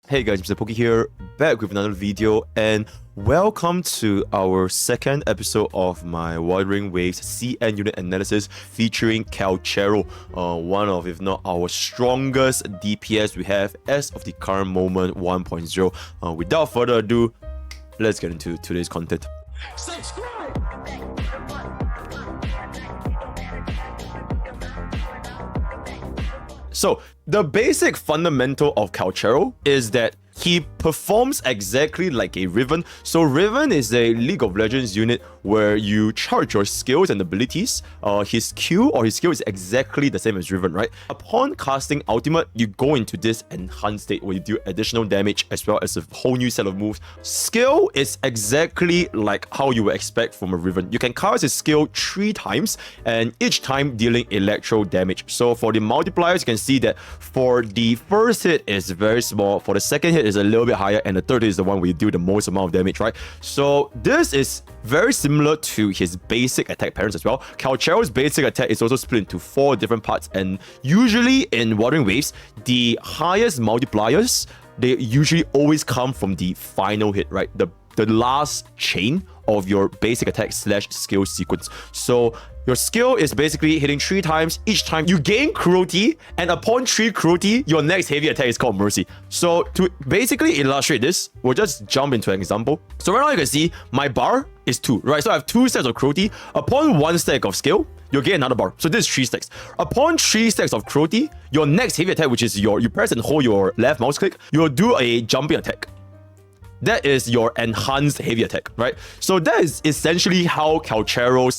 Hey guys, MrPokke here, back with another video, and welcome to our second episode of my Wuthering Waves CN unit analysis featuring Calcharo, one of, if not our strongest DPS we have as of the current moment 1.0. Without further ado, let's get into today's content. Subscribe! So, the basic fundamental of Calcharo is that he performs exactly like a Riven. So Riven is a League of Legends unit where you charge your skills and abilities. His Q or his skill is exactly the same as Riven, right? Upon casting ultimate, you go into this enhanced state where you do additional damage as well as a whole new set of moves. Skill is exactly like how you would expect from a Riven. You can cast his skill 3 times and each time dealing electro damage. So for the multipliers, you can see that for the first hit is very small, for the second hit is a little bit higher, and the third hit is the one where you do the most amount of damage, right? So this is very similar to his basic attack patterns as well. Calcharo's basic attack is also split into 4 different parts, and usually in Wuthering Waves, the highest multipliers, they usually always come from the final hit, right? The last chain of your basic attack / skill sequence. So your skill is basically hitting 3 times. Each time you gain cruelty, and upon 3 cruelty, your next heavy attack is called mercy. So to basically illustrate this, we'll just jump into an example. So right now you can see my bar is 2, right? So I have 2 stacks of cruelty. Upon 1 stack of skill, you'll get another bar. So this is 3 stacks. Upon 3 stacks of cruelty, your next heavy attack, which is you press and hold your left mouse click, you'll do a jumping attack. That is your enhanced heavy attack, right? So that is essentially how Calcharo's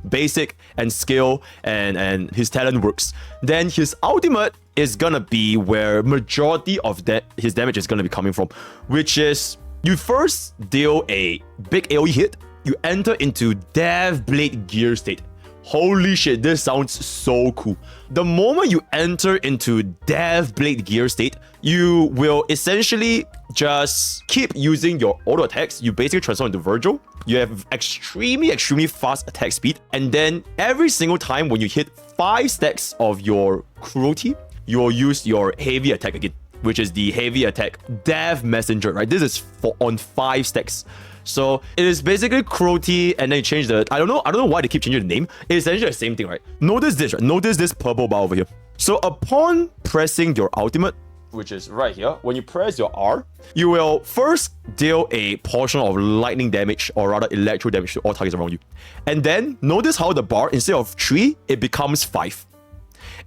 basic and skill and his talent works. Then his ultimate is gonna be where majority of his damage is gonna be coming from, which is you first deal a big AoE hit, you enter into Death Blade gear state. Holy shit, this sounds so cool. The moment you enter into Death Blade gear state, you will essentially just keep using your auto attacks. You basically transform into Virgil. You have extremely fast attack speed. And then every single time when you hit 5 stacks of your cruelty, you will use your heavy attack again, which is the heavy attack Death Messenger, right? This is on 5 stacks. So it is basically cruelty, and then you change the I don't know why they keep changing the name. It's essentially the same thing, right? Notice this, right? Notice this purple bar over here. So upon pressing your ultimate, which is right here, when you press your R, you will first deal a portion of lightning damage, or rather electro damage, to all targets around you. And then notice how the bar, instead of 3, it becomes 5.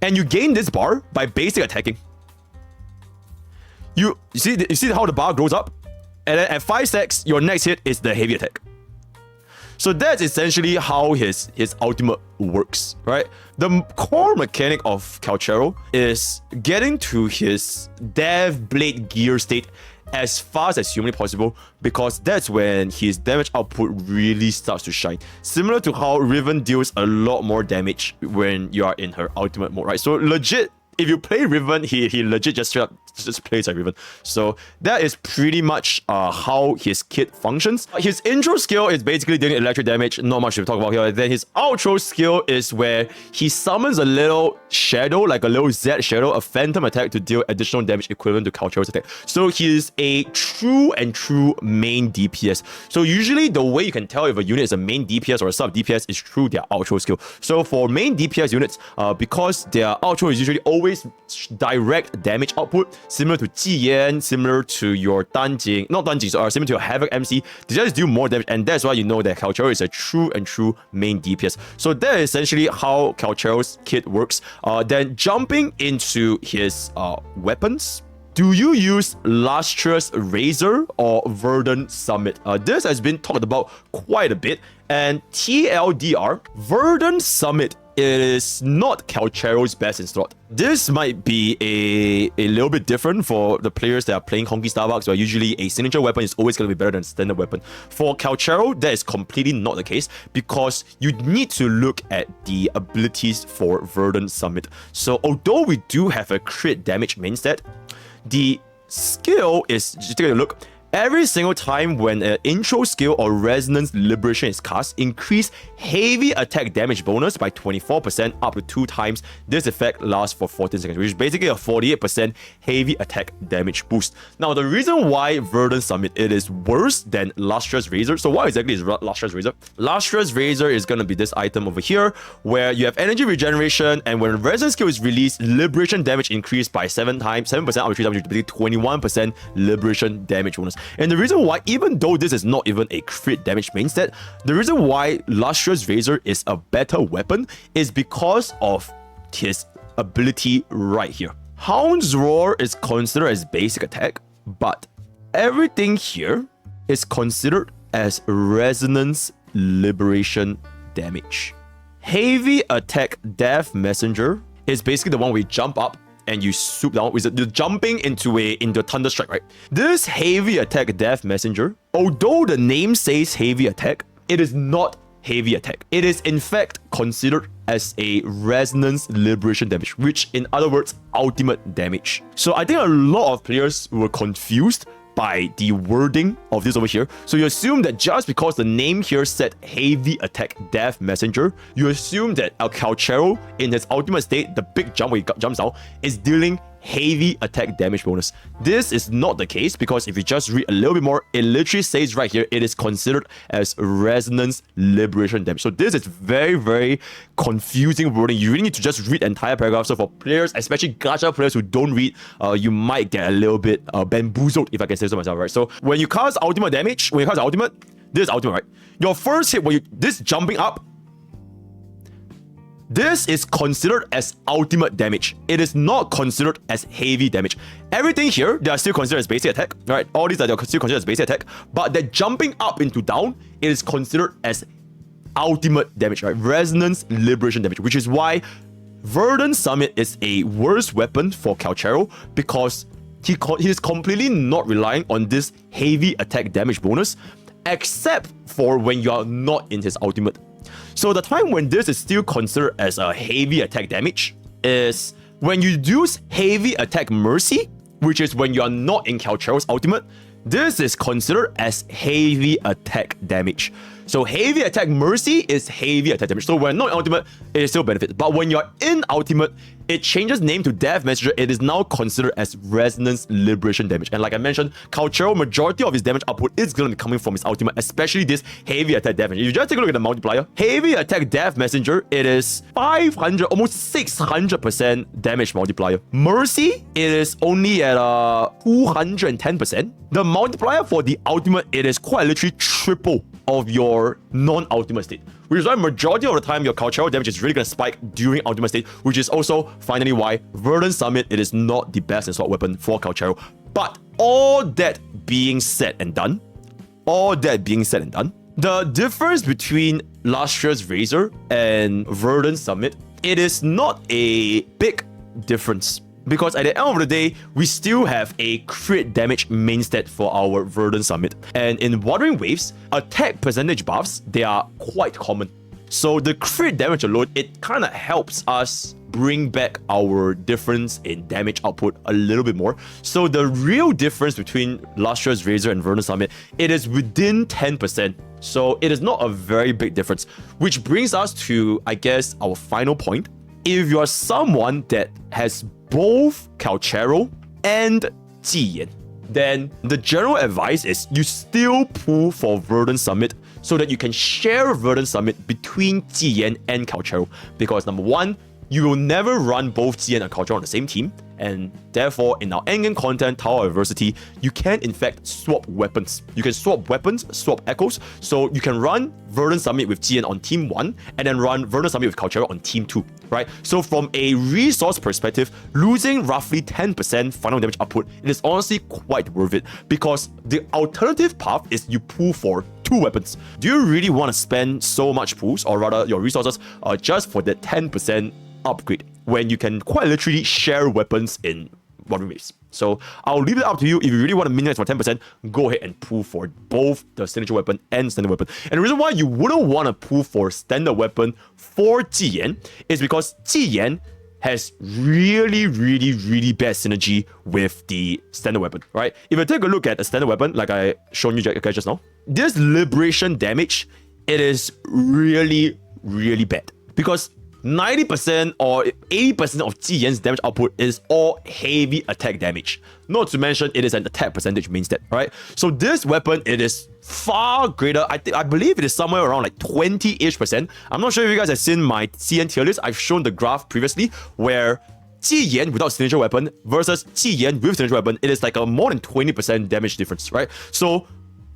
And you gain this bar by basic attacking. You see how the bar grows up? And then at 5 stacks, your next hit is the heavy attack. So that's essentially how his ultimate works, right? The core mechanic of Calcharo is getting to his Death Blade gear state as fast as humanly possible, because that's when his damage output really starts to shine. Similar to how Riven deals a lot more damage when you are in her ultimate mode, right? So legit, if you play Riven, he legit just straight up just plays like Riven. So that is pretty much how his kit functions. His intro skill is basically doing electric damage, not much to talk about here. Then his outro skill is where he summons a little shadow, like a little Z shadow, a phantom attack to deal additional damage equivalent to Calcharo's attack. So he is a true main DPS. So usually the way you can tell if a unit is a main DPS or a sub DPS is through their outro skill. So for main DPS units, because their outro is usually always direct damage output, similar to Jiyan, similar to your Danjing, not Danjing, so similar to your Havoc MC, they just do more damage, and that's why you know that Calcharo is a true main DPS. So that is essentially how Calcharo's kit works. Then jumping into his weapons. Do you use Lustrous Razor or Verdant Summit? This has been talked about quite a bit, and TLDR, Verdant Summit is not Calcharo's best in slot. This might be a little bit different for the players that are playing Honkai Starbucks, where usually a signature weapon is always going to be better than a standard weapon. For Calcharo, that is completely not the case, because you need to look at the abilities for Verdant Summit. So although we do have a crit damage main stat, the skill is, just take a look, Every single time when an intro skill or resonance liberation is cast, increase heavy attack damage bonus by 24% up to 2 times. This effect lasts for 14 seconds, which is basically a 48% heavy attack damage boost. Now, the reason why Verdant Summit it is worse than Lustrous Razor. So what exactly is Lustrous Razor? Lustrous Razor is going to be this item over here, where you have energy regeneration, and when resonance skill is released, liberation damage increased by 7% up to 3 times, which is 21% liberation damage bonus. And the reason why, even though this is not even a crit damage main stat, the reason why Lustrous Razor is a better weapon is because of his ability right here. Hound's Roar is considered as basic attack, but everything here is considered as resonance liberation damage. Heavy attack Death Messenger is basically the one where you jump up and you swoop down. You're jumping into a thunder strike, right? This heavy attack Death Messenger, although the name says heavy attack, it is not heavy attack. It is in fact considered as a resonance liberation damage, which in other words, ultimate damage. So I think a lot of players were confused by the wording of this over here. So you assume that just because the name here said heavy attack Death Messenger, you assume that Calcharo in his ultimate state, the big jump where he jumps out, is dealing heavy attack damage bonus. This is not the case, because if you just read a little bit more, it literally says right here, it is considered as resonance liberation damage. So this is very, very confusing wording. You really need to just read the entire paragraph. So for players, especially gacha players who don't read, you might get a little bit bamboozled, if I can say so myself, right? So when you cast ultimate damage, this is ultimate, right? Your first hit, this jumping up, this is considered as ultimate damage. It is not considered as heavy damage. Everything here, they are still considered as basic attack, right? All these are still considered as basic attack, but the jumping up into down, it is considered as ultimate damage, right? Resonance liberation damage, which is why Verdant Summit is a worse weapon for Calcharo, because he is completely not relying on this heavy attack damage bonus, except for when you are not in his ultimate. So the time when this is still considered as a heavy attack damage is when you use heavy attack mercy, which is when you are not in Calcharo's ultimate. This is considered as heavy attack damage. So heavy attack mercy is heavy attack damage. So when not in ultimate, it is still benefit. But when you're in ultimate, it changes name to Death Messenger. It is now considered as resonance liberation damage. And like I mentioned, Calcharo, majority of his damage output is going to be coming from his ultimate, especially this heavy attack damage. If you just take a look at the multiplier, heavy attack Death Messenger, it is 500, almost 600% damage multiplier. Mercy, it is only at 210%. The multiplier for the ultimate, it is quite literally triple of your non-ultimate state, which is why majority of the time your Calcharo damage is really going to spike during ultimate state, which is also finally why Verdant Summit, it is not the best assault weapon for Calcharo. But all that being said and done, the difference between Lustrous Razor and Verdant Summit, it is not a big difference. Because at the end of the day, we still have a crit damage main stat for our Verdant Summit. And in Wuthering Waves, attack percentage buffs, they are quite common. So the crit damage alone, it kind of helps us bring back our difference in damage output a little bit more. So the real difference between Lustrous Razor and Verdant Summit, it is within 10%. So it is not a very big difference. Which brings us to, I guess, our final point. If you're someone that has both Calcharo and Jiyan, then the general advice is you still pull for Verdant Summit so that you can share Verdant Summit between Jiyan and Calcharo. Because number one, you will never run both Jiyan and Calcharo on the same team, and therefore in our endgame content, Tower of Adversity, you can in fact swap weapons. You can swap weapons, swap echoes, so you can run Verdant Summit with Jiyan on team 1 and then run Verdant Summit with Calcharo on team 2, right? So from a resource perspective, losing roughly 10% final damage output, it is honestly quite worth it, because the alternative path is you pull for 2 weapons. Do you really want to spend so much pools, or rather your resources, just for that 10% upgrade, when you can quite literally share weapons in Wuthering Waves? So I'll leave it up to you. If you really want to minimize for 10%, go ahead and pull for both the signature weapon and standard weapon. And the reason why you wouldn't want to pull for standard weapon for Jiyan is because Jiyan has really bad synergy with the standard weapon, right? If I take a look at a standard weapon, like I shown you guys just now, this liberation damage, it is really bad because 90% or 80% of Jiyan's damage output is all heavy attack damage. Not to mention, it is an attack percentage main stat, right? So this weapon, it is far greater. I believe it is somewhere around like 20-ish%. I'm not sure if you guys have seen my CN tier list. I've shown the graph previously where Jiyan without signature weapon versus Jiyan with signature weapon, it is like a more than 20% damage difference, right? So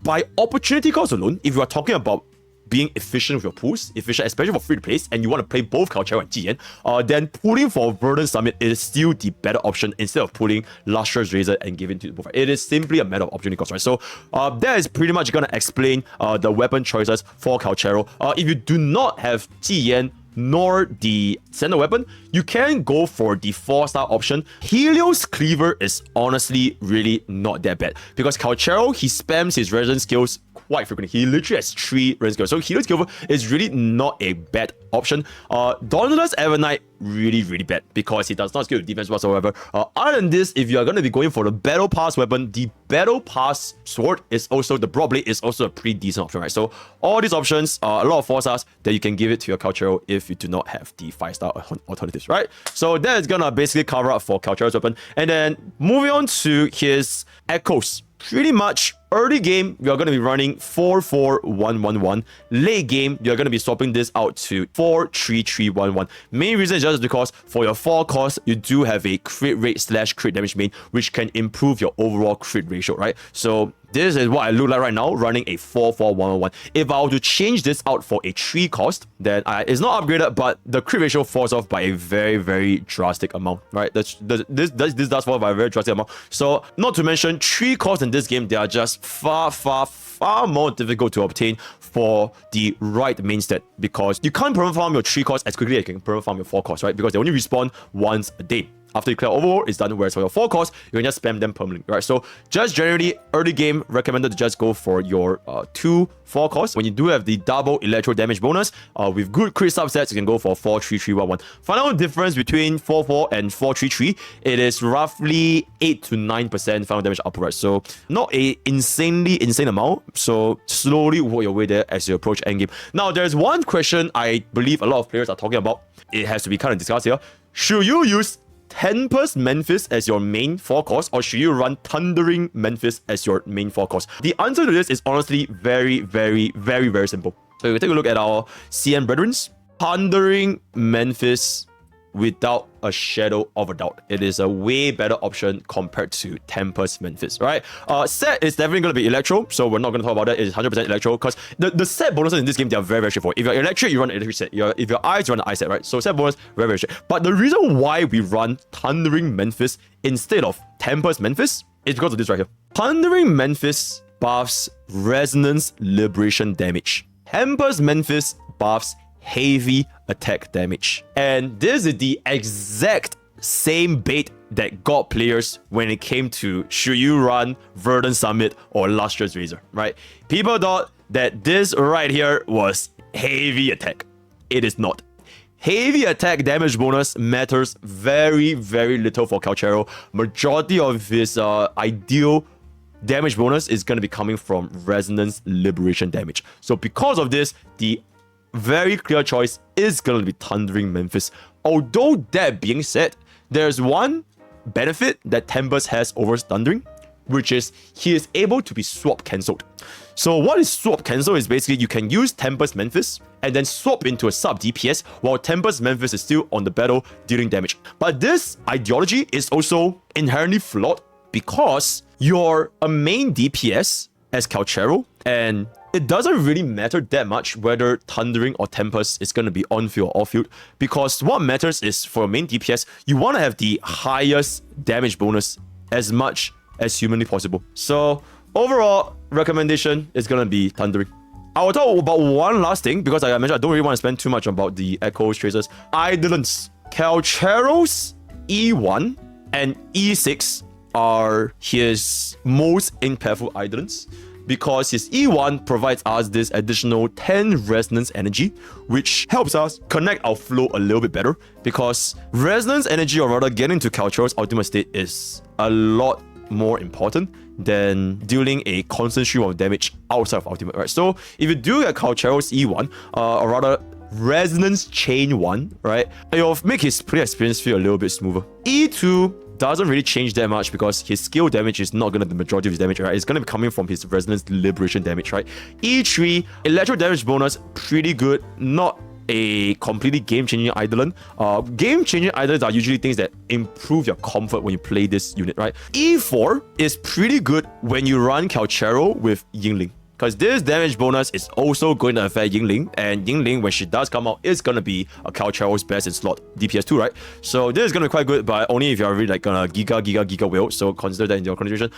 by opportunity cost alone, if you are talking about being efficient with your pools, efficient especially for free to plays, and you want to play both Calcharo and Jiyan, then pulling for Verdant Summit is still the better option instead of pulling Lustrous Razor and giving to both. It is simply a matter of opportunity cost, right? So that is pretty much gonna explain the weapon choices for Calcharo. If you do not have Jiyan nor the standard weapon, you can go for the 4-star option. Helios Cleaver is honestly really not that bad because Calcharo, he spams his resin skills quite frequently. He literally has 3 resin skills. So Helios Cleaver is really not a bad option. Dauntless Evernight, really bad because he does not skill defense whatsoever. Other than this, if you are going to be going for the Battle Pass weapon, the Battle Pass sword is also, the Broadblade is also a pretty decent option, right? So all these options are a lot of 4-stars that you can give it to your Calcharo if you do not have the 5-star alternatives, right? So that is going to basically cover up for Calcharo's weapon. And then moving on to his echoes. Pretty much early game, we are going to be running 4-4-1-1-1. Late game, you're going to be swapping this out to 4-3-3-1-1. Main reason is just because for your 4 cost, you do have a crit rate / crit damage main, which can improve your overall crit ratio, right? So this is what I look like right now, running a 4-4-1-1-1. If I were to change this out for a 3 cost, then it's not upgraded, but the crit ratio falls off by a very drastic amount, right? This does fall by a very drastic amount. So not to mention, 3 costs in this game, they are just far more difficult to obtain for the right main stat because you can't perma farm your 3 costs as quickly as you can perma farm your 4 costs, right? Because they only respawn once a day. After you clear overworld, it's done. Whereas for your 4 costs, you can just spam them permanently, right? So just generally, early game, recommended to just go for your 2 4 costs. When you do have the double electro damage bonus, with good crit subsets, you can go for 4-3-3-1-1. Final difference between 4-4 and 4-3-3, it is roughly 8 to 9% final damage output, right? So not a insane amount. So slowly work your way there as you approach endgame. Now, there's one question I believe a lot of players are talking about. It has to be kind of discussed here. Should you use Tempest Memphis as your main 4 cost, or should you run Thundering Memphis as your main 4 cost? The answer to this is honestly very simple. So if we take a look at our CN brethrens, Thundering Memphis, without a shadow of a doubt, it is a way better option compared to Tempest Memphis, right? Set is definitely going to be Electro, so we're not going to talk about that. It's 100% Electro because the set bonuses in this game, they are very straightforward. If you're Electric, you run Electric set. If you're Ice, you run the Ice set, right? So set bonus, very straight. But the reason why we run Thundering Memphis instead of Tempest Memphis is because of this right here. Thundering Memphis buffs Resonance Liberation damage. Tempest Memphis buffs heavy attack damage. And this is the exact same bait that got players when it came to should you run Verdant Summit or Lustrous Razor, right? People thought that this right here was heavy attack. It is not. Heavy attack damage bonus matters very little for Calcharo. Majority of his ideal damage bonus is going to be coming from Resonance Liberation damage. So because of this, the very clear choice is going to be Thundering Memphis. Although that being said, there's one benefit that Tempest has over Thundering, which is he is able to be swap cancelled. So what is swap cancel is basically you can use Tempest Memphis and then swap into a sub DPS while Tempest Memphis is still on the battle dealing damage. But this ideology is also inherently flawed because you're a main DPS as Calcharo, and it doesn't really matter that much whether Thundering or Tempest is going to be on field or off field, because what matters is for main DPS, you want to have the highest damage bonus as much as humanly possible. So overall recommendation is going to be Thundering. I will talk about one last thing because like I mentioned, I don't really want to spend too much about the Echoes Tracers. Eidolons. Calcharo's E1 and E6 are his most impactful Eidolons. because his E1 provides us this additional 10 resonance energy, which helps us connect our flow a little bit better, because resonance energy, or rather getting to Calcharo's ultimate state, is a lot more important than dealing a constant stream of damage outside of ultimate, right? So if you do get Calcharo's E1, or rather resonance chain 1, right, it'll make his play experience feel a little bit smoother. E2 doesn't really change that much because his skill damage is not going to be the majority of his damage, right? It's going to be coming from his resonance liberation damage, right? E3, electro damage bonus, pretty good, not a completely game-changing Eidolon. Game-changing Eidolons are usually things that improve your comfort when you play this unit, right? E4 is pretty good when you run Calcharo with Yingling, because this damage bonus is also going to affect Yingling, and Yingling, when she does come out, is going to be a Calcharo's best in slot DPS 2, right? So this is going to be quite good, but only if you're really like gonna giga will, so consider that in your consideration.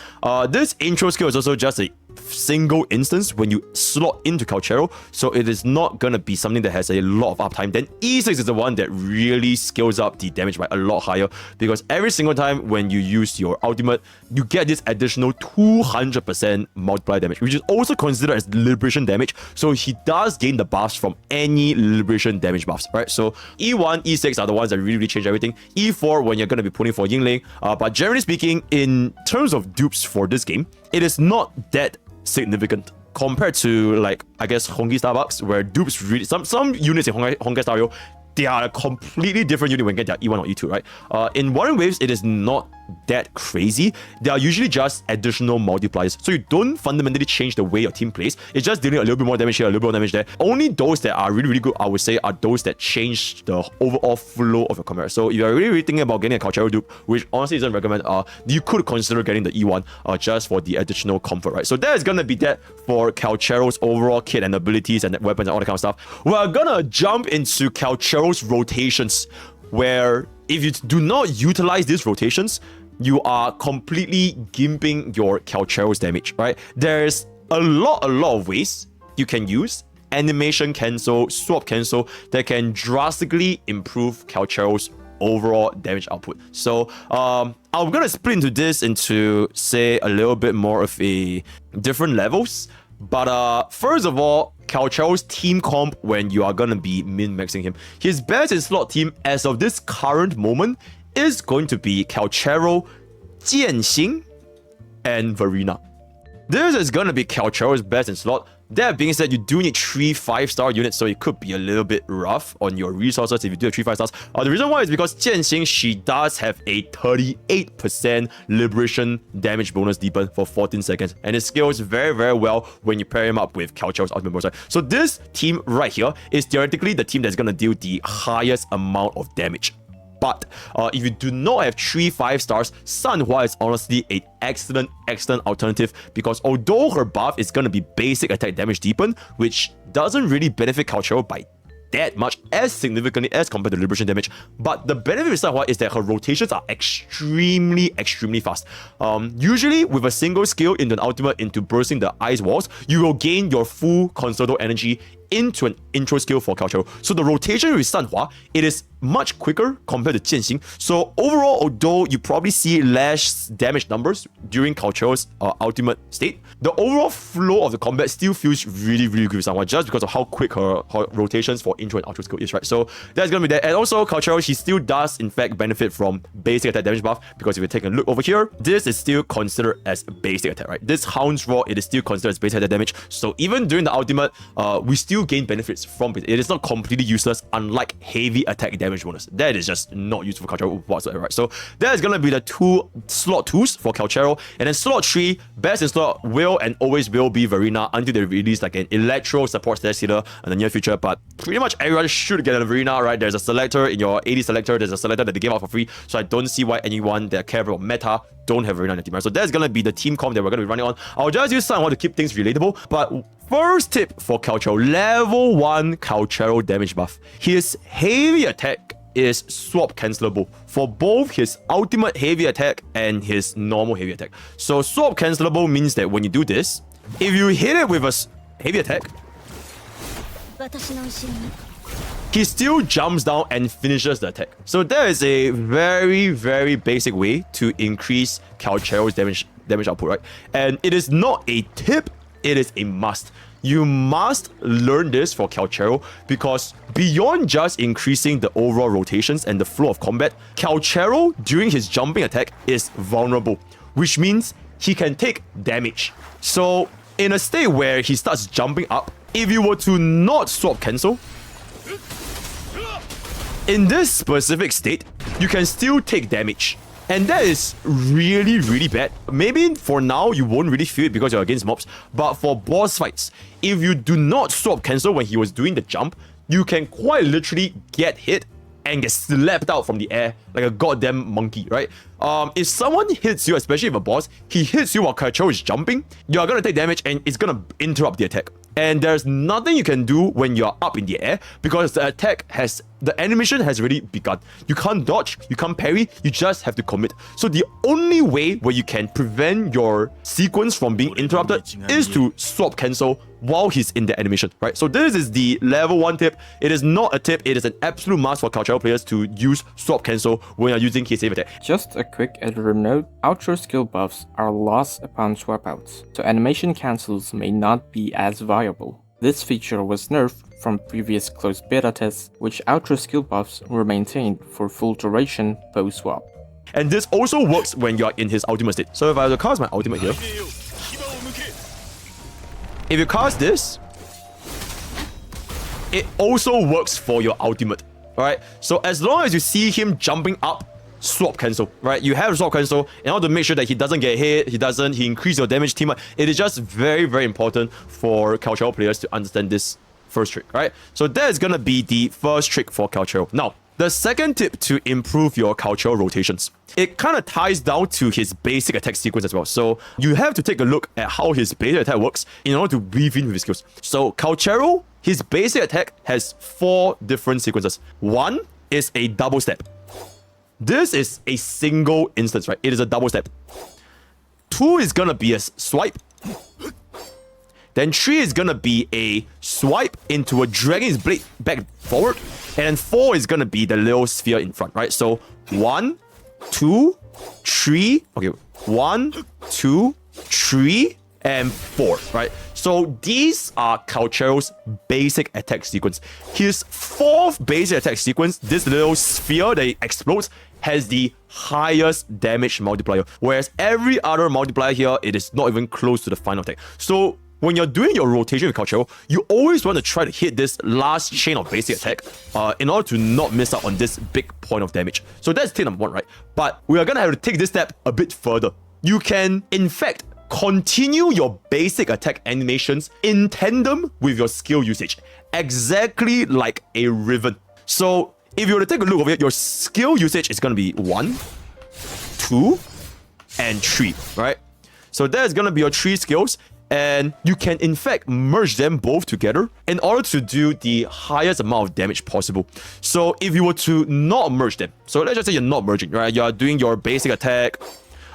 This intro skill is also just a single instance when you slot into Calcharo, so it is not gonna be something that has a lot of uptime. Then E6 is the one that really scales up the damage by a lot higher, because every single time when you use your ultimate, you get this additional 200% multiplier damage, which is also considered as liberation damage. So he does gain the buffs from any liberation damage buffs, right? So E1, E6 are the ones that really change everything. E4 when you're gonna be pulling for Yingling, but generally speaking, in terms of dupes for this game, it is not that significant compared to, like, I guess Honkai Starbucks, where dupes really some units in Honkai Star Rail, they are a completely different unit when you get their E1 or E2, right? In Wuthering Waves, it is not that crazy. They are usually just additional multipliers, so you don't fundamentally change the way your team plays. It's just dealing a little bit more damage here, a little bit more damage there. Only those that are really good, I would say, are those that change the overall flow of your combat. So if you're really thinking about getting a Calcharo dupe, which honestly isn't recommend, you could consider getting the E1 just for the additional comfort, right? So that is gonna be that for Calcharo's overall kit and abilities and weapons and all that kind of stuff. We're gonna jump into Calcharo's rotations, where if you do not utilize these rotations, you are completely gimping your Calcharo's damage, right? There's a lot of ways you can use animation cancel, swap cancel, that can drastically improve Calcharo's overall damage output. So I'm gonna split into this into, say, a little bit more of a different levels. But first of all, Calcharo's team comp when you are gonna be min-maxing him. His best in slot team as of this current moment is going to be Calcharo, Jianxing, and Verena. This is gonna be Calcharo's best in slot. That being said, you do need 3 5-star units, so it could be a little bit rough on your resources if you do have 3 5 stars. The reason why is because Jianxing, she does have a 38% liberation damage bonus deepen for 14 seconds, and it scales very well when you pair him up with Calcharo's ultimate bonus. So this team right here is theoretically the team that's gonna deal the highest amount of damage. But if you do not have 3 5 stars, Sanhua is honestly an excellent alternative, because although her buff is going to be basic attack damage deepen, which doesn't really benefit Calcharo by that much as significantly as compared to liberation damage, but the benefit with Sanhua is that her rotations are extremely fast. Usually with a single skill into an ultimate into bursting the ice walls, you will gain your full concerto energy into an intro skill for Calcharo. So the rotation with Sanhua, it is much quicker compared to Jianxing. So overall, although you probably see less damage numbers during Calcharo's ultimate state, the overall flow of the combat still feels really good with Sanhua, just because of how quick her rotations for intro and outro skill is, right? So that's gonna be that. And also Calcharo, she still does in fact benefit from basic attack damage buff, because if you take a look over here, this is still considered as basic attack, right? This Hound's Roar, it is still considered as basic attack damage. So even during the ultimate, we still gain benefits from it. It is not completely useless, unlike heavy attack damage bonus. That is just not useful for Calcharo whatsoever, right? So that is gonna be the 2 slot 2s for Calcharo. And then slot 3, best in slot will and always will be Verena until they release like an electro support status healer in the near future. But pretty much everyone should get a Verena, right? There's a selector in your AD selector, there's a selector that they gave out for free. So I don't see why anyone that care about meta don't have Verena in the team, right? So that's gonna be the team comp that we're gonna be running on. I'll just use someone to keep things relatable. But first tip for Calcharo, level 1 Calcharo damage buff. His heavy attack is swap cancelable for both his ultimate heavy attack and his normal heavy attack. So swap cancelable means that when you do this, if you hit it with a heavy attack, he still jumps down and finishes the attack. So that is a very basic way to increase Calcharo's damage output, right? And it is not a tip it is a must. You must learn this for Calcharo because beyond just increasing the overall rotations and the flow of combat, Calcharo during his jumping attack is vulnerable, which means he can take damage. So in a state where he starts jumping up, if you were to not swap cancel, in this specific state, you can still take damage. And that is really, really bad. Maybe for now, you won't really feel it because you're against mobs. But for boss fights, if you do not swap cancel when he was doing the jump, you can quite literally get hit and get slapped out from the air like a goddamn monkey, right? If someone hits you, especially if a boss, he hits you while Calcharo is jumping, you're gonna take damage and it's gonna interrupt the attack. And there's nothing you can do when you're up in the air because the animation has already begun. You can't dodge, you can't parry, you just have to commit. So the only way where you can prevent your sequence from being interrupted is to swap cancel while he's in the animation, right? So this is the level 1 tip. It is not a tip, it is an absolute must for Calcharo players to use swap cancel when you're using his save attack. Just a quick editor note, outro skill buffs are lost upon swap outs, so animation cancels may not be as viable. This feature was nerfed from previous closed beta tests, which outro skill buffs were maintained for full duration post-swap. And this also works when you're in his ultimate state. So if I were to cast my ultimate here, if you cast this, it also works for your ultimate, alright? So as long as you see him jumping up, swap cancel, right? You have swap cancel in order to make sure that he doesn't get hit, he increase your damage team. It is just very, very important for Calcharo players to understand this first trick, right? So that is gonna be the first trick for Calcharo. Now, the second tip to improve your Calcharo rotations, it kind of ties down to his basic attack sequence as well. So you have to take a look at how his basic attack works in order to weave in with his skills. So Calcharo, his basic attack has 4 different sequences. One is a double step. This is a single instance, right? It is a double step. 2 is gonna be a swipe. Then 3 is gonna be a swipe into a dragging his blade back forward. And then 4 is gonna be the little sphere in front, right? So 1, 2, 3. Okay, 1, 2, 3, and 4, right? So these are Calcharo's basic attack sequence. His 4th basic attack sequence, this little sphere that explodes, has the highest damage multiplier. Whereas every other multiplier here, it is not even close to the final attack. So when you're doing your rotation with Calcharo, you always want to try to hit this last chain of basic attack in order to not miss out on this big point of damage. So that's tip number 1, right? But we are going to have to take this step a bit further. You can, in fact, continue your basic attack animations in tandem with your skill usage, exactly like a Riven. So if you were to take a look over here, your skill usage is going to be 1, 2, and 3, right? So that's going to be your 3 skills. And you can, in fact, merge them both together in order to do the highest amount of damage possible. So if you were to not merge them, so let's just say you're not merging, right? You're doing your basic attack.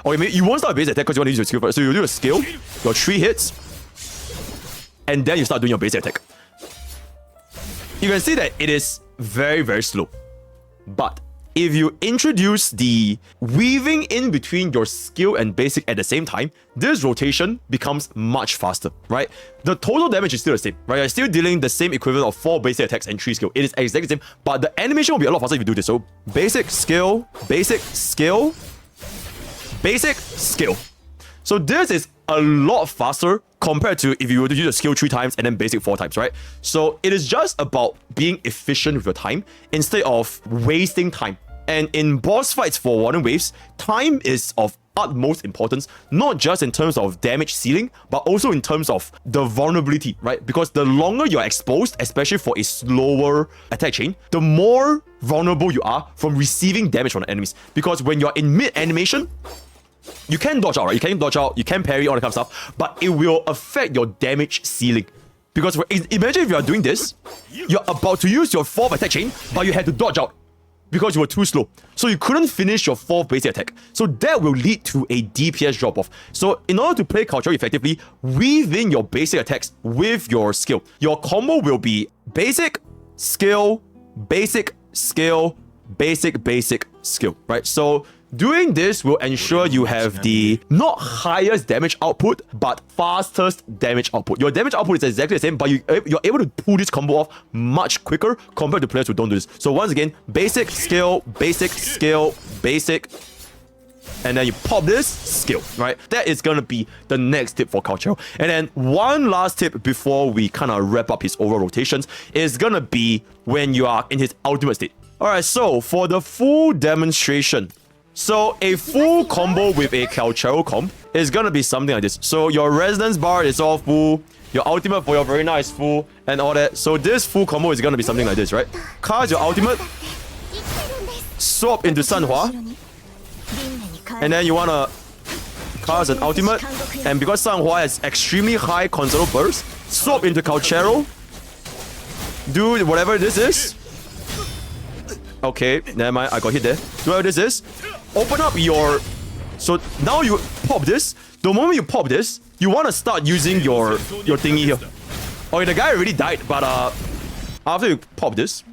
Okay, maybe you won't start basic attack because you want to use your skill first. So you do a skill, your 3 hits, and then you start doing your basic attack. You can see that it is very, very slow. But if you introduce the weaving in between your skill and basic at the same time, this rotation becomes much faster, right? The total damage is still the same, right? You're still dealing the same equivalent of 4 basic attacks and 3 skill. It is exactly the same, but the animation will be a lot faster if you do this. So basic, skill, basic, skill, basic, skill. So this is a lot faster compared to if you were to use a skill 3 times and then basic 4 times, right? So it is just about being efficient with your time instead of wasting time. And in boss fights for Wuthering Waves, time is of utmost importance, not just in terms of damage ceiling, but also in terms of the vulnerability, right? Because the longer you're exposed, especially for a slower attack chain, the more vulnerable you are from receiving damage from the enemies. Because when you're in mid-animation, you can dodge out, right? You can dodge out, you can parry, all that kind of stuff, but it will affect your damage ceiling. Because imagine if you are doing this, you're about to use your 4th attack chain, but you had to dodge out because you were too slow. So you couldn't finish your 4th basic attack. So that will lead to a DPS drop-off. So in order to play Calcharo effectively, weave in your basic attacks with your skill. Your combo will be basic, skill, basic, skill, basic, basic, skill, right? So Doing this will ensure you have the not highest damage output, but fastest damage output. Your damage output is exactly the same, but you're able to pull this combo off much quicker compared to players who don't do this. So once again, basic, skill, basic, skill, basic, and then you pop this, skill, right? That is gonna be the next tip for Calcharo. And then one last tip before we kind of wrap up his overall rotations is gonna be when you are in his ultimate state. Alright, so for the full demonstration, so a full combo with a Calcharo comp is gonna be something like this. So your resonance bar is all full, your ultimate for your very nice full, and all that. So this full combo is gonna be something like this, right? Cast your ultimate, swap into Sanhua, and then you wanna cast an ultimate, and because Sanhua has extremely high console burst, swap into Calcharo, do whatever this is. Okay, never mind, I got hit there. Do whatever this is. Open up your... So now you pop this. The moment you pop this, you wanna start using your thingy here. Okay, the guy already died, but after you pop this,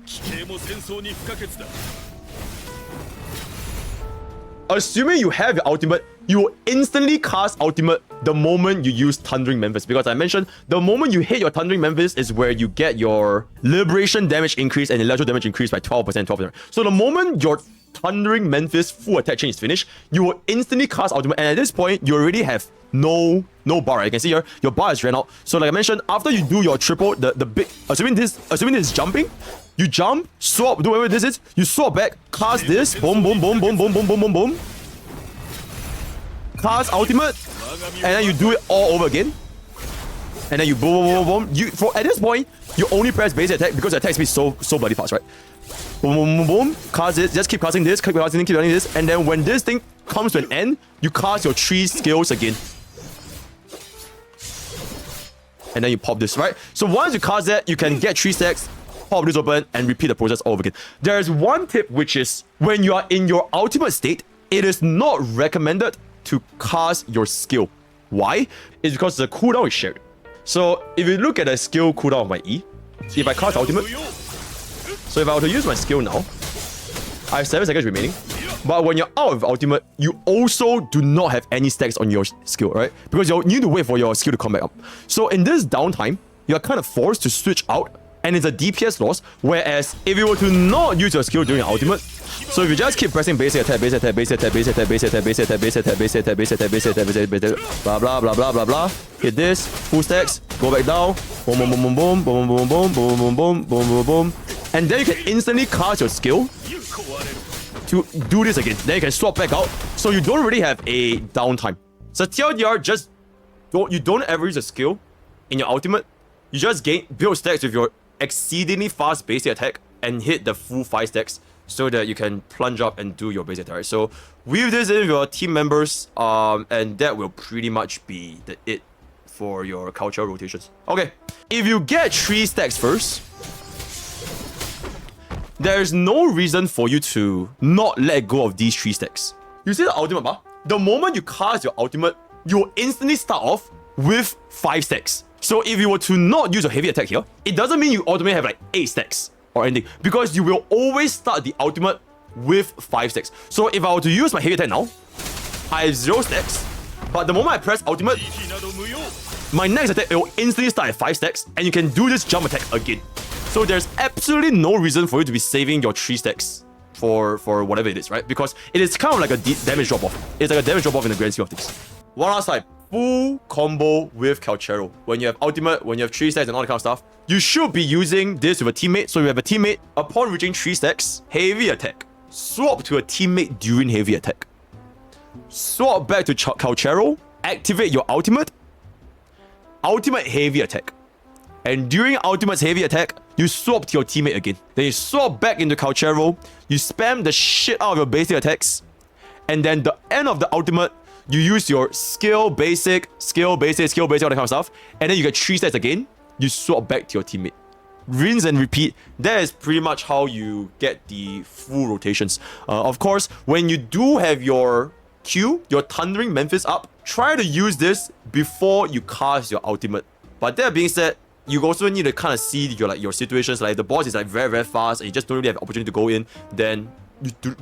assuming you have your ultimate, you will instantly cast ultimate the moment you use Thundering Memphis. Because I mentioned, the moment you hit your Thundering Memphis is where you get your Liberation damage increase and electro damage increase by 12%, 12%. So the moment your Thundering Memphis full attack chain is finished, you will instantly cast ultimate. And at this point, you already have no bar. You can see here, your bar has ran out. So like I mentioned, after you do your triple, the big, assuming this is jumping, you jump, swap, do whatever this is, you swap back, cast this, boom, boom, boom, boom, boom, boom, boom, boom, boom. Cast ultimate, and then you do it all over again. And then you boom, boom, boom, boom. At this point, you only press base attack because the attack speed is so bloody fast, right? Boom, boom, boom, boom. Cast it, just keep casting this, keep casting this, and then when this thing comes to an end, you cast your 3 skills again. And then you pop this, right? So once you cast that, you can get 3 stacks, pop this open, and repeat the process all over again. There's one tip, which is when you are in your ultimate state, it is not recommended to cast your skill. Why? It's because the cooldown is shared. So if you look at the skill cooldown of my E, if I cast ultimate, so if I were to use my skill now, I have 7 seconds remaining. But when you're out of ultimate, you also do not have any stacks on your skill, right? Because you need to wait for your skill to come back up. So in this downtime, you're kind of forced to switch out, and it's a DPS loss. Whereas if you were to not use your skill during your ultimate, so if you just keep pressing basic attack, basic attack, basic attack, basic attack, basic attack, basic attack, basic attack, basic attack, basic attack, basic attack, basic attack, basic attack, blah blah blah blah blah blah, hit this, full stacks, go back down, boom boom boom boom boom boom boom boom boom boom boom boom boom boom, and then you can instantly cast your skill to do this again. Then you can swap back out, so you don't really have a downtime. So TLDR, just don't ever use a skill in your ultimate. You just build stacks with your exceedingly fast basic attack and hit the full 5 stacks so that you can plunge up and do your basic attack. So weave this in with your team members, and that will pretty much be it for your Calcharo rotations. Okay, if you get 3 stacks first, there's no reason for you to not let go of these 3 stacks. You see the ultimate bar? The moment you cast your ultimate, you will instantly start off with 5 stacks. So if you were to not use a heavy attack here, it doesn't mean you automatically have like 8 stacks or anything, because you will always start the ultimate with 5 stacks. So if I were to use my heavy attack now, I have 0 stacks, but the moment I press ultimate, my next attack, it will instantly start at 5 stacks, and you can do this jump attack again. So there's absolutely no reason for you to be saving your 3 stacks for whatever it is, right? Because it is kind of like a damage drop-off. It's like a damage drop-off in the grand scheme of things. One last time. Full combo with Calcharo. When you have ultimate, when you have 3 stacks and all that kind of stuff, you should be using this with a teammate. So you have a teammate, upon reaching 3 stacks, heavy attack. Swap to a teammate during heavy attack. Swap back to Calcharo, activate your ultimate heavy attack. And during ultimate's heavy attack, you swap to your teammate again. Then you swap back into Calcharo, you spam the shit out of your basic attacks, and then the end of the ultimate, you use your skill, basic, all that kind of stuff, and then you get 3 stacks again, you swap back to your teammate. Rinse and repeat. That is pretty much how you get the full rotations. Of course, when you do have your Q, your Thundering Memphis up, try to use this before you cast your ultimate. But that being said, you also need to kind of see your situations. Like the boss is like very, very fast and you just don't really have opportunity to go in, then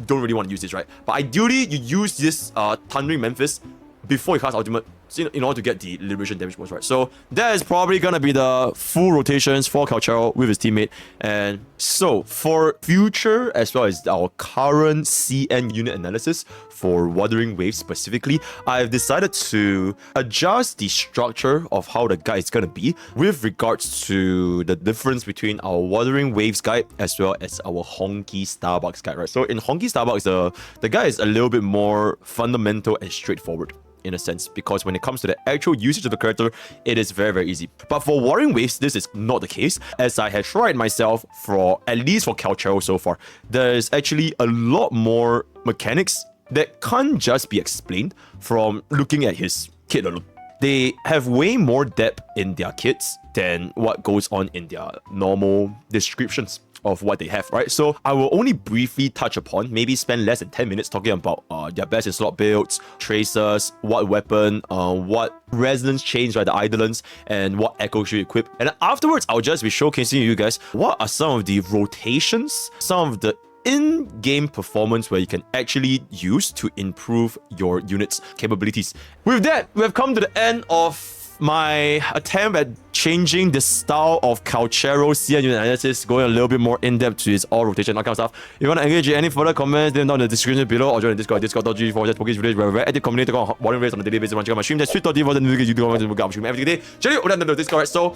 don't really want to use this, right? But ideally, you use this Thundering Memphis before you cast ultimate in order to get the liberation damage bonus, right? So that is probably gonna be the full rotations for Calcharo with his teammate. And so for future as well as our current CN unit analysis for Wuthering Waves specifically, I've decided to adjust the structure of how the guide is gonna be with regards to the difference between our Wuthering Waves guide as well as our Honkai Starbucks guide, right? So in Honkai Starbucks, the guide is a little bit more fundamental and straightforward in a sense, because when it comes to the actual usage of the character, it is very, very easy. But for Wuthering Waves, this is not the case, as I have tried myself for, at least for Calcharo so far, there's actually a lot more mechanics that can't just be explained from looking at his kit alone. They have way more depth in their kits than what goes on in their normal descriptions of what they have, right? So I will only briefly touch upon, maybe spend less than 10 minutes talking about their best in slot builds, tracers, what weapon, what resonance chains, right, the Eidolons, and what echo should you equip. And afterwards, I'll just be showcasing you guys what are some of the rotations, some of the in-game performance where you can actually use to improve your unit's capabilities. With that, we have come to the end of my attempt at changing the style of Calcharo CN unit analysis, going a little bit more in-depth to its all rotation, that kind of stuff. If you want to engage in any further comments, then down in the description below, or join the Discord, discord.gg/Pokke village, where we're very active community talking about Wuthering Waves on a daily basis. Check out my stream, that's twitch.tv/YouTube every day. Check it out on the Discord, so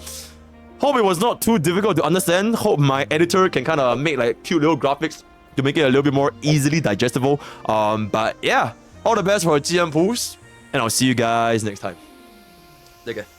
hope it was not too difficult to understand. Hope my editor can kind of make like cute little graphics to make it a little bit more easily digestible. But yeah, all the best for GM pools, and I'll see you guys next time. Take care.